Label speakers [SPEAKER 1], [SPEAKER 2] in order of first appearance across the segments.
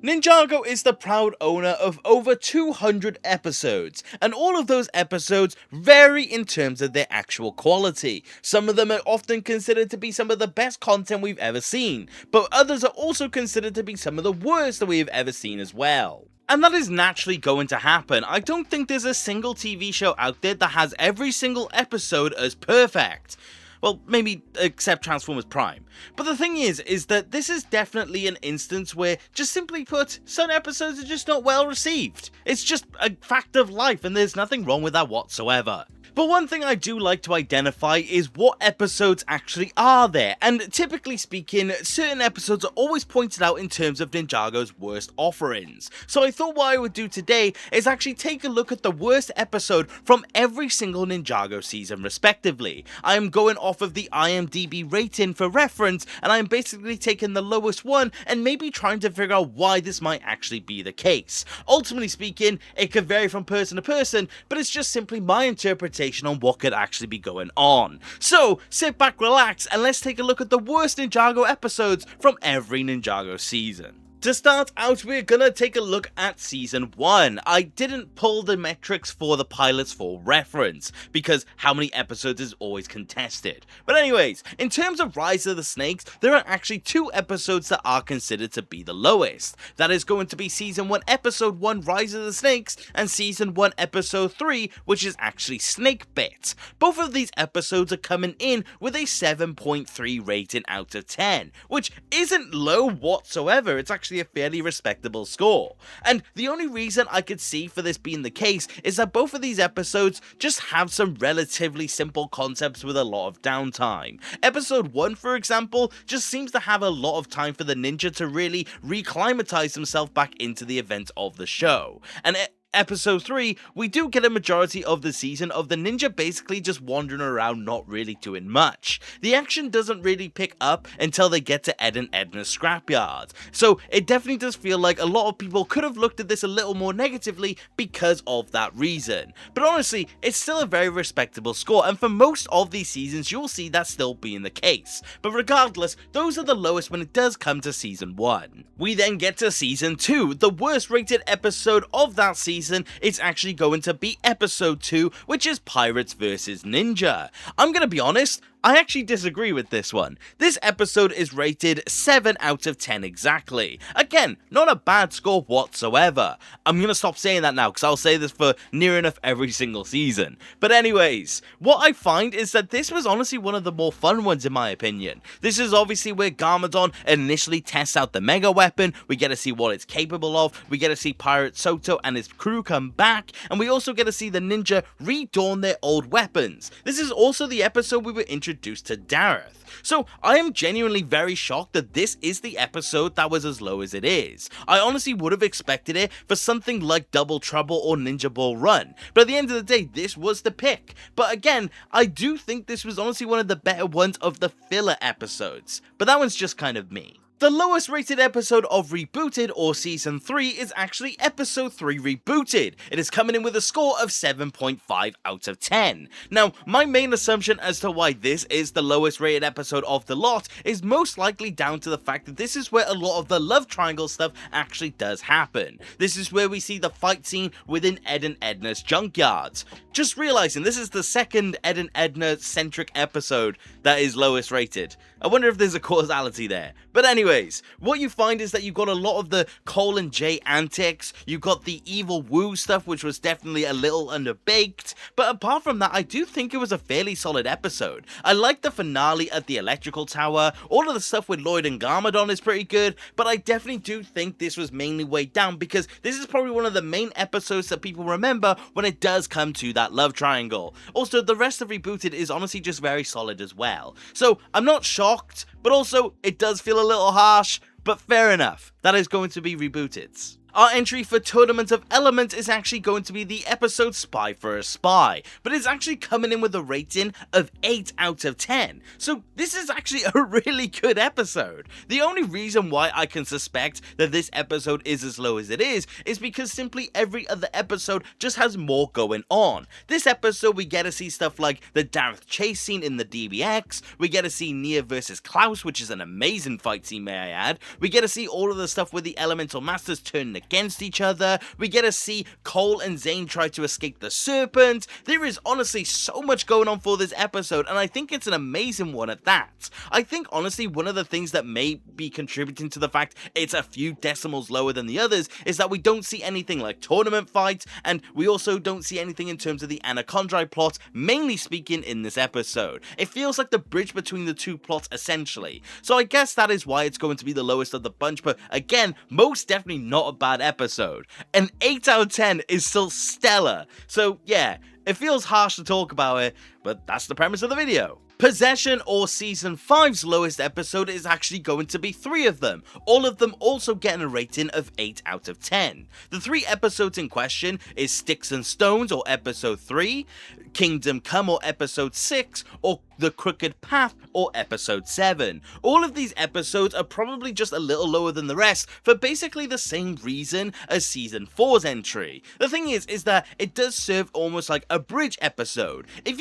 [SPEAKER 1] Ninjago is the proud owner of over 200 episodes, and all of those episodes vary in terms of their actual quality. Some of them are often considered to be some of the best content we've ever seen, but others are also considered to be some of the worst that we have ever seen as well. And that is naturally going to happen. I don't think there's a single TV show out there that has every single episode as perfect. Well, maybe except Transformers Prime. But the thing is that this is definitely an instance where, just simply put, some episodes are just not well received. It's just a fact of life, and there's nothing wrong with that whatsoever. But one thing I do like to identify is what episodes actually are there, and typically speaking, certain episodes are always pointed out in terms of Ninjago's worst offerings. So I thought what I would do today is actually take a look at the worst episode from every single Ninjago season respectively. I am going off of the IMDb rating for reference, and I am basically taking the lowest one and maybe trying to figure out why this might actually be the case. Ultimately speaking, it could vary from person to person, but it's just simply my interpretation on what could actually be going on. So sit back, relax, and let's take a look at the worst Ninjago episodes from every Ninjago season. To start out, we're gonna take a look at Season 1. I didn't pull the metrics for the pilots for reference, because how many episodes is always contested. But anyways, in terms of Rise of the Snakes, there are actually 2 episodes that are considered to be the lowest. That is going to be Season 1 Episode 1 Rise of the Snakes, and Season 1 Episode 3, which is actually Snake Bit. Both of these episodes are coming in with a 7.3 rating out of 10, which isn't low whatsoever. It's actually a fairly respectable score. And the only reason I could see for this being the case is that both of these episodes just have some relatively simple concepts with a lot of downtime. Episode 1, for example, just seems to have a lot of time for the ninja to really reclimatize himself back into the events of the show. And Episode 3, we do get a majority of the season of the ninja basically just wandering around not really doing much. The action doesn't really pick up until they get to Ed and Edna's scrapyard, so it definitely does feel like a lot of people could have looked at this a little more negatively because of that reason. But honestly, it's still a very respectable score, and for most of these seasons you'll see that still being the case. But regardless, those are the lowest when it does come to Season 1. We then get to Season 2, the worst rated episode of that season. It's actually going to be Episode 2, which is Pirates vs. Ninja. I'm gonna be honest, I actually disagree with this one. This episode is rated 7 out of 10 exactly. Again, not a bad score whatsoever. I'm gonna stop saying that now because I'll say this for near enough every single season. But anyways, what I find is that this was honestly one of the more fun ones in my opinion. This is obviously where Garmadon initially tests out the mega weapon, we get to see what it's capable of, we get to see Pirate Soto and his crew come back, and we also get to see the ninja redawn their old weapons. This is also the episode we were introduced to Dareth. So I am genuinely very shocked that this is the episode that was as low as it is. I honestly would have expected it for something like Double Trouble or Ninja Ball Run, but at the end of the day this was the pick. But again, I do think this was honestly one of the better ones of the filler episodes, but that one's just kind of me. The lowest rated episode of Rebooted or Season 3 is actually Episode 3 Rebooted. It is coming in with a score of 7.5 out of 10. Now, my main assumption as to why this is the lowest rated episode of the lot is most likely down to the fact that this is where a lot of the love triangle stuff actually does happen. This is where we see the fight scene within Ed and Edna's junkyards. Just realizing this is the second Ed and Edna centric episode that is lowest rated. I wonder if there's a causality there. But anyways, what you find is that you've got a lot of the Cole and Jay antics, you've got the evil Woo stuff, which was definitely a little underbaked, but apart from that, I do think it was a fairly solid episode. I like the finale at the electrical tower, all of the stuff with Lloyd and Garmadon is pretty good, but I definitely do think this was mainly weighed down because this is probably one of the main episodes that people remember when it does come to that love triangle. Also, the rest of Rebooted is honestly just very solid as well. So, I'm not shocked, but also, it does feel a little harsh, but fair enough. That is going to be Rebooted. Our entry for Tournament of Elements is actually going to be the episode Spy for a Spy, but it's actually coming in with a rating of 8 out of 10, so this is actually a really good episode. The only reason why I can suspect that this episode is as low as it is because simply every other episode just has more going on. This episode we get to see stuff like the Darth chase scene in the DBX, we get to see Nia versus Klaus, which is an amazing fight scene, may I add, we get to see all of the stuff with the Elemental Masters turning against each other, we get to see Cole and Zane try to escape the Serpent. There is honestly so much going on for this episode, and I think it's an amazing one at that. I think honestly one of the things that may be contributing to the fact it's a few decimals lower than the others is that we don't see anything like tournament fights, and we also don't see anything in terms of the Anachondri plot, mainly speaking, in this episode. It feels like the bridge between the two plots essentially, so I guess that is why it's going to be the lowest of the bunch, but again, most definitely not a bad episode. An 8 out of 10 is still stellar, so yeah, it feels harsh to talk about it, but that's the premise of the video. Possession, or Season 5's lowest episode, is actually going to be 3 of them, all of them also getting a rating of 8 out of 10. The 3 episodes in question is Sticks and Stones, or Episode 3, Kingdom Come, or Episode 6, or The Crooked Path, or Episode 7. All of these episodes are probably just a little lower than the rest for basically the same reason as Season 4's entry. The thing is that it does serve almost like a bridge episode. If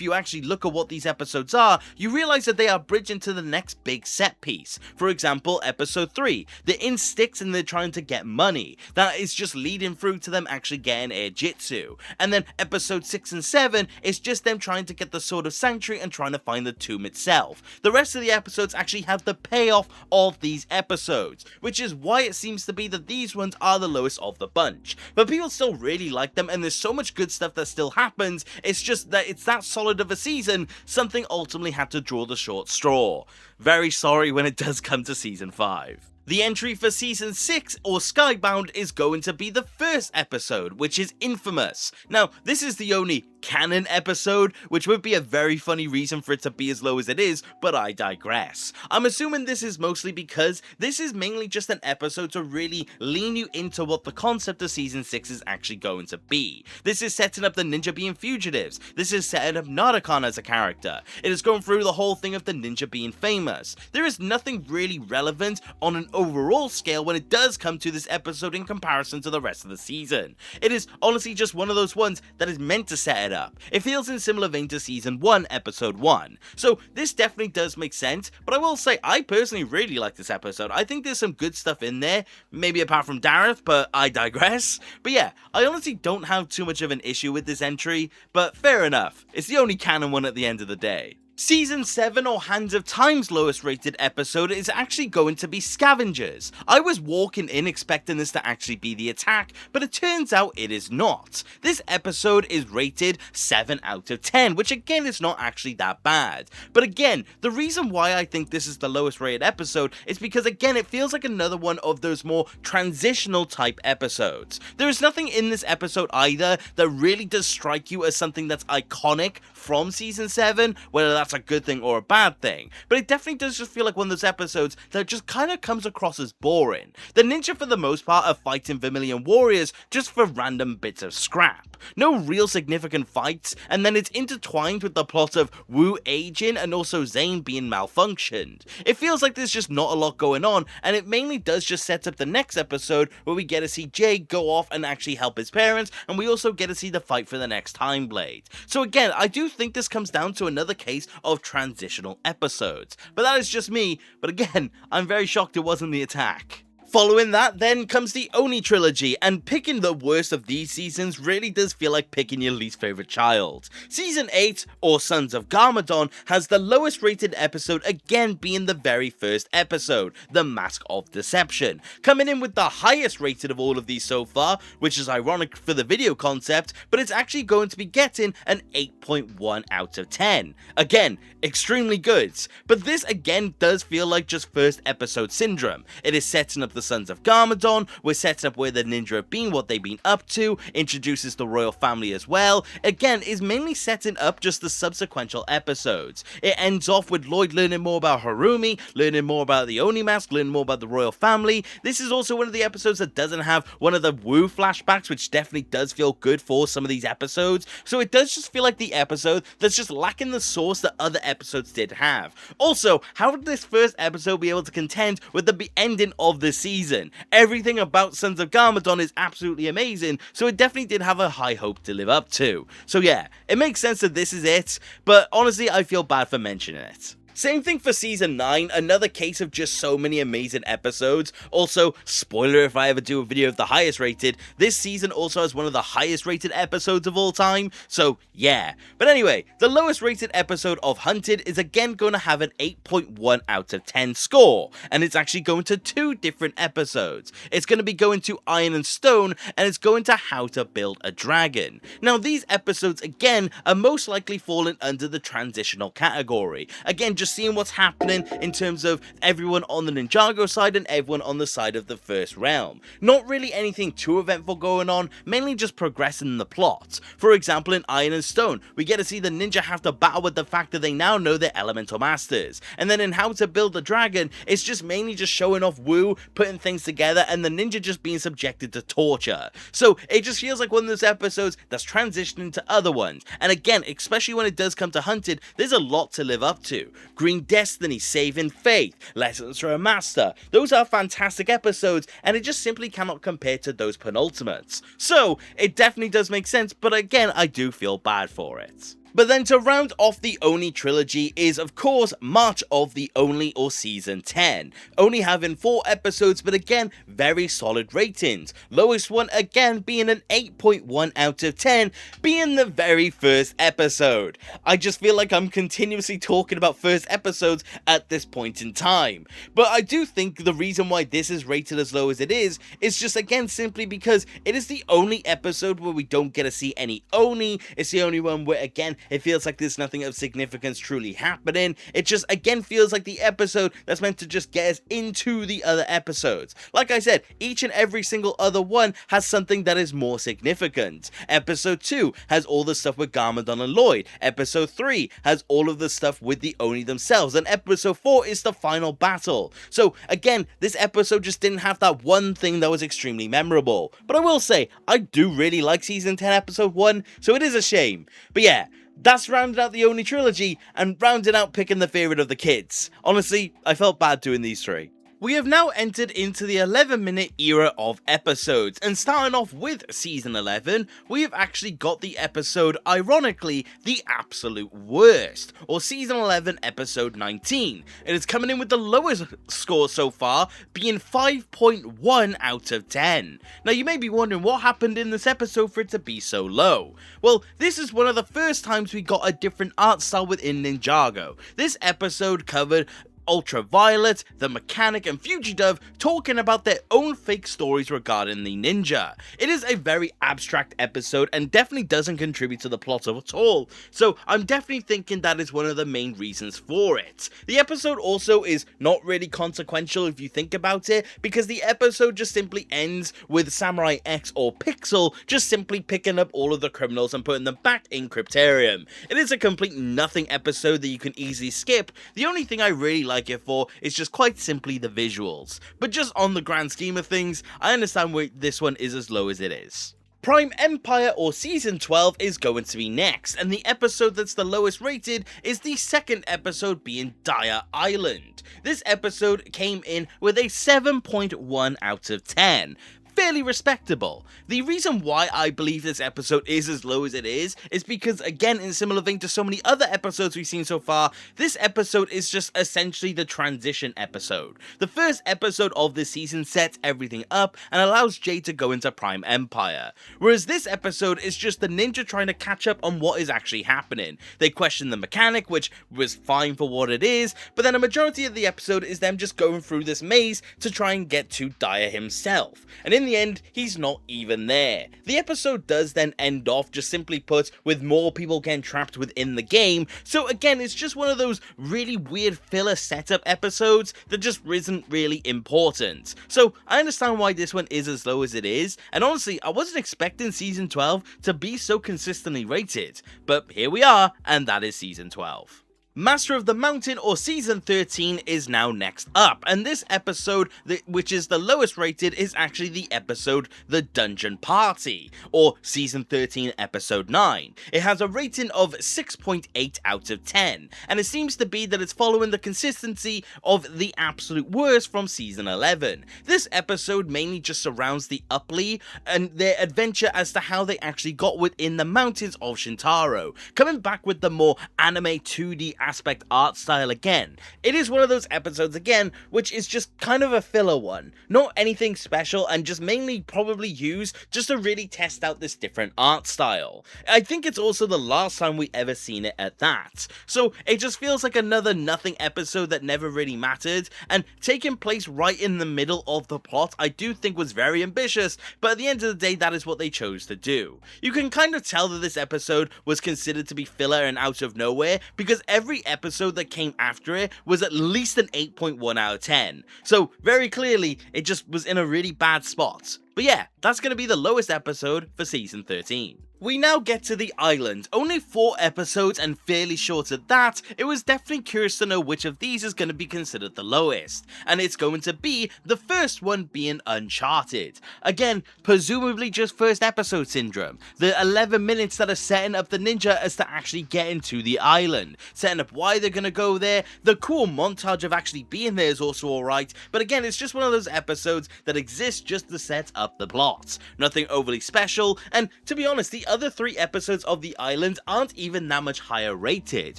[SPEAKER 1] you actually look at what these episodes are, you realize that they are bridged into the next big set piece. For example, Episode 3, they're in Sticks and they're trying to get money. That is just leading through to them actually getting air jitsu. And then Episode 6 and 7 is just them trying to get the Sword of Sanctuary and trying to find the tomb itself. The rest of the episodes actually have the payoff of these episodes, which is why it seems to be that these ones are the lowest of the bunch. But people still really like them, and there's so much good stuff that still happens. It's just that it's that solid of a season, something ultimately had to draw the short straw. Very sorry when it does come to Season 5. The entry for Season 6, or Skybound, is going to be the first episode, which is Infamous. Now, this is the only canon episode, which would be a very funny reason for it to be as low as it is, but I digress. I'm assuming this is mostly because this is mainly just an episode to really lean you into what the concept of Season 6 is actually going to be. This is setting up the ninja being fugitives. This is setting up Narukon as a character. It is going through the whole thing of the ninja being famous. There is nothing really relevant on an overall scale when it does come to this episode in comparison to the rest of the season. It is honestly just one of those ones that is meant to set it up. It feels in similar vein to Season 1, Episode 1. So this definitely does make sense, but I will say I personally really like this episode. I think there's some good stuff in there, maybe apart from Dareth, but I digress. But yeah, I honestly don't have too much of an issue with this entry, but fair enough. It's the only canon one at the end of the day. Season 7, or Hands of Time's lowest rated episode, is actually going to be Scavengers. I was walking in expecting this to actually be the attack, but it turns out it is not. This episode is rated 7 out of 10, which again is not actually that bad. But again, the reason why I think this is the lowest rated episode is because again it feels like another one of those more transitional type episodes. There is nothing in this episode either that really does strike you as something that's iconic from Season 7, whether that's a good thing or a bad thing, but it definitely does just feel like one of those episodes that just kind of comes across as boring. The ninja for the most part are fighting Vermilion warriors just for random bits of scrap. No real significant fights, and then it's intertwined with the plot of Wu aging and also Zane being malfunctioned. It feels like there's just not a lot going on, and it mainly does just set up the next episode where we get to see Jay go off and actually help his parents, and we also get to see the fight for the next Time Blade. So again, I do think this comes down to another case of transitional episodes. But that is just me, but again, I'm very shocked it wasn't the attack. Following that then comes the Oni trilogy, and picking the worst of these seasons really does feel like picking your least favorite child. Season 8, or Sons of Garmadon, has the lowest rated episode again being the very first episode, The Mask of Deception, coming in with the highest rated of all of these so far, which is ironic for the video concept, but it's actually going to be getting an 8.1 out of 10. Again, extremely good, but this again does feel like just first episode syndrome. It is setting up the Sons of Garmadon, we're set up where the ninja have been, what they've been up to, introduces the royal family as well. Again, is mainly setting up just the subsequential episodes. It ends off with Lloyd learning more about Harumi, learning more about the Oni mask, learning more about the royal family. This is also one of the episodes that doesn't have one of the Wu flashbacks, which definitely does feel good for some of these episodes. So it does just feel like the episode that's just lacking the source that other episodes did have. Also, how did this first episode be able to contend with the ending of the season? Everything about Sons of Garmadon is absolutely amazing, so it definitely did have a high hope to live up to. So yeah, it makes sense that this is it, but honestly I feel bad for mentioning it. Same thing for Season 9, another case of just so many amazing episodes. Also, spoiler if I ever do a video of the highest rated, this season also has one of the highest rated episodes of all time, so yeah. But anyway, the lowest rated episode of Hunted is again going to have an 8.1 out of 10 score, and it's actually going to 2 different episodes. It's going to be going to Iron and Stone, and it's going to How to Build a Dragon. Now these episodes again are most likely falling under the transitional category. Again, just seeing what's happening in terms of everyone on the Ninjago side and everyone on the side of the First Realm. Not really anything too eventful going on, mainly just progressing the plot. For example, in Iron and Stone, we get to see the ninja have to battle with the fact that they now know they're elemental masters. And then in How to Build a Dragon, it's just mainly just showing off Wu, putting things together, and the ninja just being subjected to torture. So it just feels like one of those episodes that's transitioning to other ones. And again, especially when it does come to Hunted, there's a lot to live up to. Green Destiny, Saving Faith, Lessons from a Master. Those are fantastic episodes, and it just simply cannot compare to those penultimates. So, it definitely does make sense, but again, I do feel bad for it. But then to round off the Oni trilogy is of course March of the Only, or Season 10. Only having 4 episodes, but again very solid ratings. Lowest one again being an 8.1 out of 10, being the very first episode. I just feel like I'm continuously talking about first episodes at this point in time. But I do think the reason why this is rated as low as it is just again simply because it is the only episode where we don't get to see any Oni. It's the only one where again it feels like there's nothing of significance truly happening. It just again feels like the episode that's meant to just get us into the other episodes. Like I said, each and every single other one has something that is more significant. Episode 2 has all the stuff with Garmadon and Lloyd. Episode 3 has all of the stuff with the Oni themselves. And episode 4 is the final battle. So again, this episode just didn't have that one thing that was extremely memorable. But I will say, I do really like Season 10 Episode 1, so it is a shame. But yeah, that's rounded out the Oni trilogy, and rounded out picking the favourite of the kids. Honestly, I felt bad doing these 3. We have now entered into the 11-minute era of episodes, and starting off with Season 11, we have actually got the episode, ironically, the absolute worst, or Season 11, Episode 19. It is coming in with the lowest score so far, being 5.1 out of 10. Now you may be wondering what happened in this episode for it to be so low. Well, this is one of the first times we got a different art style within Ninjago. This episode covered Ultraviolet, the Mechanic, and Fugidove talking about their own fake stories regarding the ninja. It is a very abstract episode and definitely doesn't contribute to the plot at all, so I'm definitely thinking that is one of the main reasons for it. The episode also is not really consequential if you think about it, because the episode just simply ends with Samurai X or Pixel just simply picking up all of the criminals and putting them back in Cryptarium. It is a complete nothing episode that you can easily skip. The only thing I really like it for is just quite simply the visuals, but just on the grand scheme of things, I understand why this one is as low as it is. Prime Empire, or Season 12, is going to be next, and the episode that's the lowest rated is the second episode, being Dire Island. This episode came in with a 7.1 out of 10. Fairly respectable. The reason why I believe this episode is as low as it is because, again, in a similar vein to so many other episodes we've seen so far, this episode is just essentially the transition episode. The first episode of this season sets everything up and allows Jade to go into Prime Empire, whereas this episode is just the ninja trying to catch up on what is actually happening. They question the mechanic, which was fine for what it is, but then a majority of the episode is them just going through this maze to try and get to Dire himself. And in the end, he's not even there. The episode does then end off, just simply put, with more people getting trapped within the game, so again, it's just one of those really weird filler setup episodes that just isn't really important. So I understand why this one is as low as it is, and honestly, I wasn't expecting Season 12 to be so consistently rated, but here we are, and that is Season 12. Master of the Mountain, or Season 13, is now next up, and this episode, which is the lowest rated, is actually the episode The Dungeon Party, or Season 13 Episode 9. It has a rating of 6.8 out of 10, and it seems to be that it's following the consistency of the absolute worst from Season 11. This episode mainly just surrounds the Upley and their adventure as to how they actually got within the mountains of Shintaro, coming back with the more anime 2D aspect art style again. It is one of those episodes again, which is just kind of a filler one. Not anything special, and just mainly probably used just to really test out this different art style. I think it's also the last time we ever seen it at that. So it just feels like another nothing episode that never really mattered, and taking place right in the middle of the plot I do think was very ambitious, but at the end of the day that is what they chose to do. You can kind of tell that this episode was considered to be filler and out of nowhere, because every episode that came after it was at least an 8.1 out of 10. So very clearly, it just was in a really bad spot. But yeah, that's going to be the lowest episode for Season 13. We now get to the island. Only 4 episodes and fairly short at that, it was definitely curious to know which of these is going to be considered the lowest. And it's going to be the first one being Uncharted. Again, presumably just first episode syndrome. The 11 minutes that are setting up the ninja as to actually get into the island. Setting up why they're going to go there. The cool montage of actually being there is also alright. But again, it's just one of those episodes that exists just to set up the plot. Nothing overly special, and to be honest, the other 3 episodes of the island aren't even that much higher rated,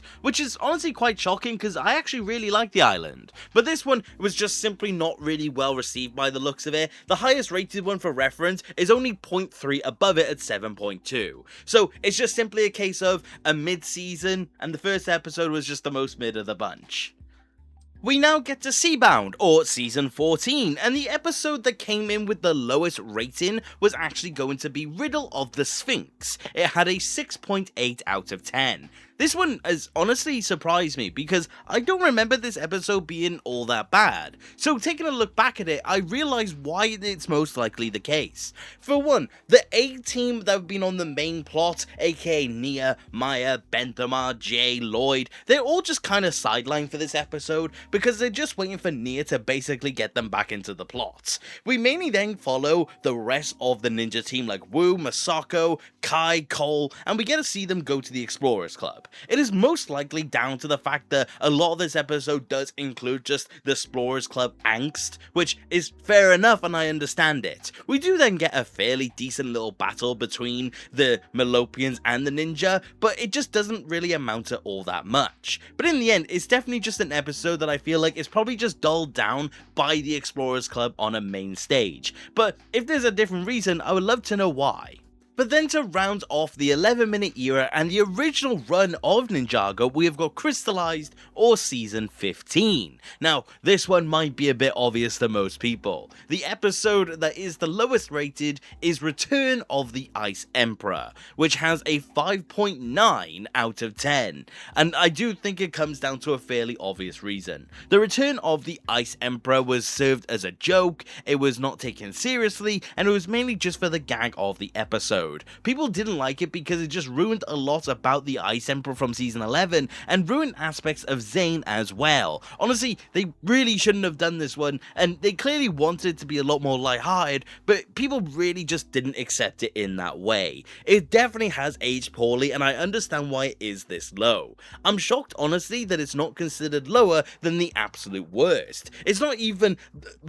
[SPEAKER 1] which is honestly quite shocking because I actually really like the island. But this one was just simply not really well received by the looks of it. The highest rated one for reference is only 0.3 above it at 7.2. So it's just simply a case of a mid-season, and the first episode was just the most mid of the bunch. We now get to Seabound, or Season 14, and the episode that came in with the lowest rating was actually going to be Riddle of the Sphinx. It had a 6.8 out of 10. This one has honestly surprised me because I don't remember this episode being all that bad. So taking a look back at it, I realised why it's most likely the case. For one, the A-team that have been on the main plot, aka Nia, Maya, Benthama, Jay, Lloyd, they're all just kind of sidelined for this episode because they're just waiting for Nia to basically get them back into the plot. We mainly then follow the rest of the ninja team like Wu, Masako, Kai, Cole, and we get to see them go to the Explorers Club. It is most likely down to the fact that a lot of this episode does include just the Explorers Club angst, which is fair enough and I understand it. We do then get a fairly decent little battle between the Melopians and the ninja, but it just doesn't really amount to all that much. But in the end, it's definitely just an episode that I feel like is probably just dulled down by the Explorers Club on a main stage. But if there's a different reason, I would love to know why. But then to round off the 11-minute era and the original run of Ninjago, we have got Crystallized, or Season 15. Now, this one might be a bit obvious to most people. The episode that is the lowest rated is Return of the Ice Emperor, which has a 5.9 out of 10. And I do think it comes down to a fairly obvious reason. The Return of the Ice Emperor was served as a joke, it was not taken seriously, and it was mainly just for the gag of the episode. People didn't like it because it just ruined a lot about the Ice Emperor from Season 11 and ruined aspects of Zane as well. Honestly, they really shouldn't have done this one, and they clearly wanted it to be a lot more lighthearted, but people really just didn't accept it in that way. It definitely has aged poorly, and I understand why it is this low. I'm shocked, honestly, that it's not considered lower than the absolute worst. It's not even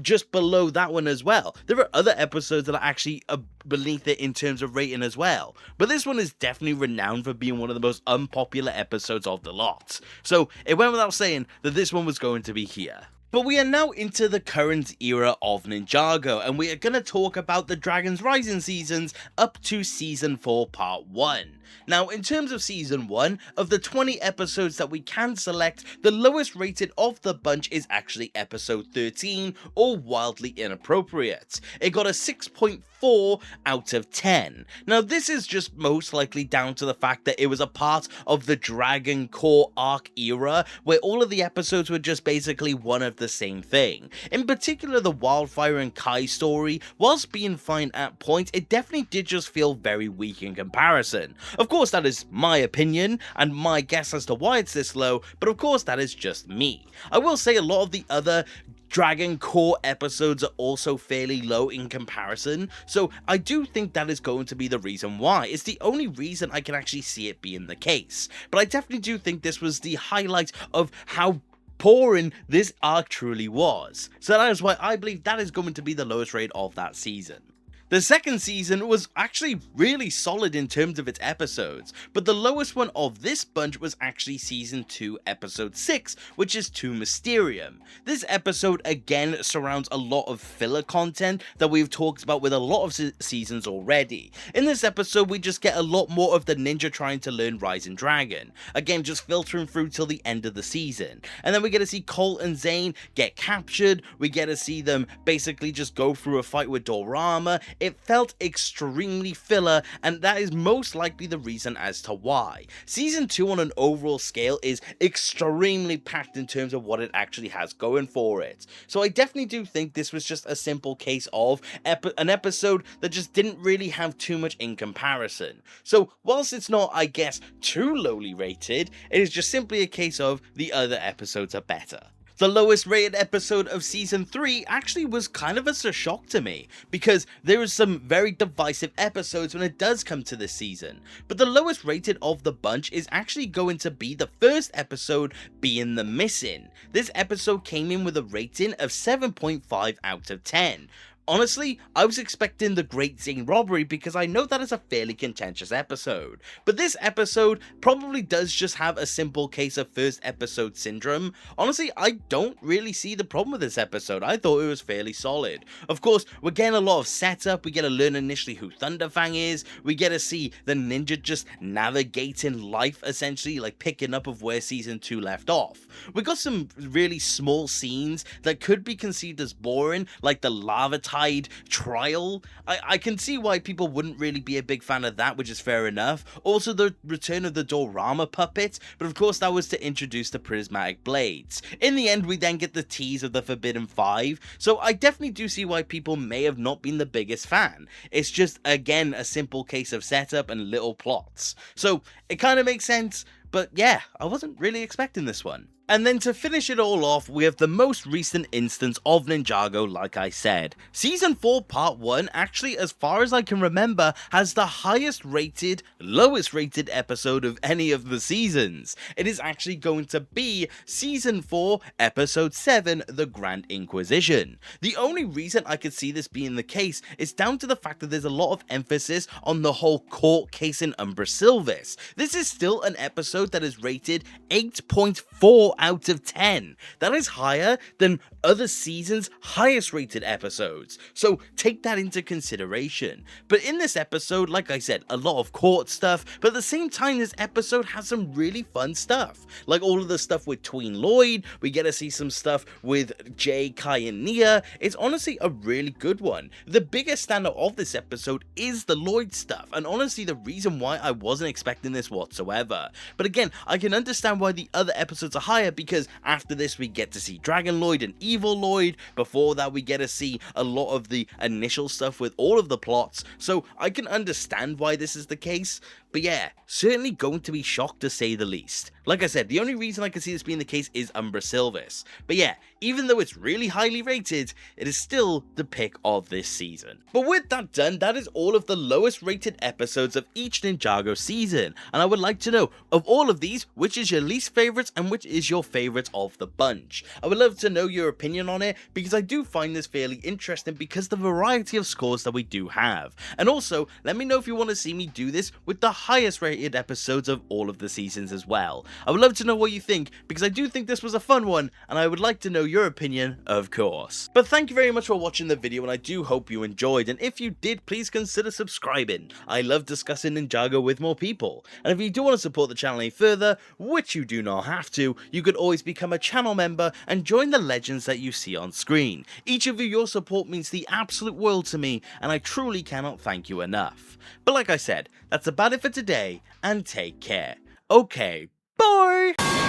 [SPEAKER 1] just below that one as well. There are other episodes that are actually beneath it in terms of rating as well, but this one is definitely renowned for being one of the most unpopular episodes of the lot. So it went without saying that this one was going to be here. But we are now into the current era of Ninjago, and we are going to talk about the Dragon's Rising seasons up to Season 4 Part 1. Now, in terms of Season 1, of the 20 episodes that we can select, the lowest rated of the bunch is actually Episode 13, or Wildly Inappropriate. It got a 6.4 out of 10. Now, this is just most likely down to the fact that it was a part of the Dragon Core arc era, where all of the episodes were just basically one of the same thing. In particular, the Wildfire and Kai story, whilst being fine at points, it definitely did just feel very weak in comparison. Of course, that is my opinion, and my guess as to why it's this low, but of course that is just me. I will say a lot of the other Dragon Core episodes are also fairly low in comparison, so I do think that is going to be the reason why. It's the only reason I can actually see it being the case, but I definitely do think this was the highlight of how boring this arc truly was. So that is why I believe that is going to be the lowest rate of that season. The second season was actually really solid in terms of its episodes, but the lowest one of this bunch was actually Season 2 Episode 6, which is To Mysterium. This episode again surrounds a lot of filler content that we've talked about with a lot of seasons already. In this episode, we just get a lot more of the ninja trying to learn Rising Dragon, again just filtering through till the end of the season. And then we get to see Colt and Zane get captured, we get to see them basically just go through a fight with Dorama. It felt extremely filler, and that is most likely the reason as to why. Season 2 on an overall scale is extremely packed in terms of what it actually has going for it. So I definitely do think this was just a simple case of an episode that just didn't really have too much in comparison. So whilst it's not, I guess, too lowly rated, it is just simply a case of the other episodes are better. The lowest rated episode of Season 3 actually was kind of a shock to me, because there is some very divisive episodes when it does come to this season, but the lowest rated of the bunch is actually going to be the first episode, being The Missing. This episode came in with a rating of 7.5 out of 10. Honestly, I was expecting the Great Zane Robbery because I know that is a fairly contentious episode, but this episode probably does just have a simple case of first episode syndrome. Honestly, I don't really see the problem with this episode. I thought it was fairly solid. Of course, we're getting a lot of setup, we get to learn initially who Thunderfang is, we get to see the ninja just navigating life essentially, like picking up of where Season 2 left off. We got some really small scenes that could be conceived as boring, like the lava tide trial. I can see why people wouldn't really be a big fan of that, which is fair enough. Also, the return of the Dorama puppet, but of course that was to introduce the prismatic blades. In the end, we then get the tease of the Forbidden Five, so I definitely do see why people may have not been the biggest fan. It's just, again, a simple case of setup and little plots. So it kind of makes sense, but yeah, I wasn't really expecting this one. And then to finish it all off, we have the most recent instance of Ninjago, like I said. Season 4 Part 1 actually, as far as I can remember, has the highest rated, lowest rated episode of any of the seasons. It is actually going to be Season 4 Episode 7, The Grand Inquisition. The only reason I could see this being the case is down to the fact that there's a lot of emphasis on the whole court case in Umbra Sylvis. This is still an episode that is rated 8.4 out of 10. That is higher than other seasons' highest rated episodes, so take that into consideration. But in this episode, like I said, a lot of court stuff, but at the same time this episode has some really fun stuff, like all of the stuff with Tween Lloyd. We get to see some stuff with Jay, Kai and Nia. It's honestly a really good one. The biggest standout of this episode is the Lloyd stuff, and honestly the reason why I wasn't expecting this whatsoever. But again, I can understand why the other episodes are higher, because after this we get to see Dragon Lloyd and Evil Lloyd. Before that we get to see a lot of the initial stuff with all of the plots, so I can understand why this is the case. But yeah, certainly going to be shocked to say the least. Like I said, the only reason I can see this being the case is Umbra Sylvis. But yeah, even though it's really highly rated, it is still the pick of this season. But with that done, that is all of the lowest rated episodes of each Ninjago season. And I would like to know, of all of these, which is your least favourite and which is your favourite of the bunch? I would love to know your opinion on it, because I do find this fairly interesting because the variety of scores that we do have. And also, let me know if you want to see me do this with the highest rated episodes of all of the seasons as well. I would love to know what you think, because I do think this was a fun one, and I would like to know your opinion, of course. But thank you very much for watching the video, and I do hope you enjoyed, and if you did, please consider subscribing. I love discussing Ninjago with more people, and if you do want to support the channel any further, which you do not have to, you could always become a channel member and join the legends that you see on screen. Each of you, your support means the absolute world to me, and I truly cannot thank you enough. But like I said, that's about it for today, and take care. Okay, bye!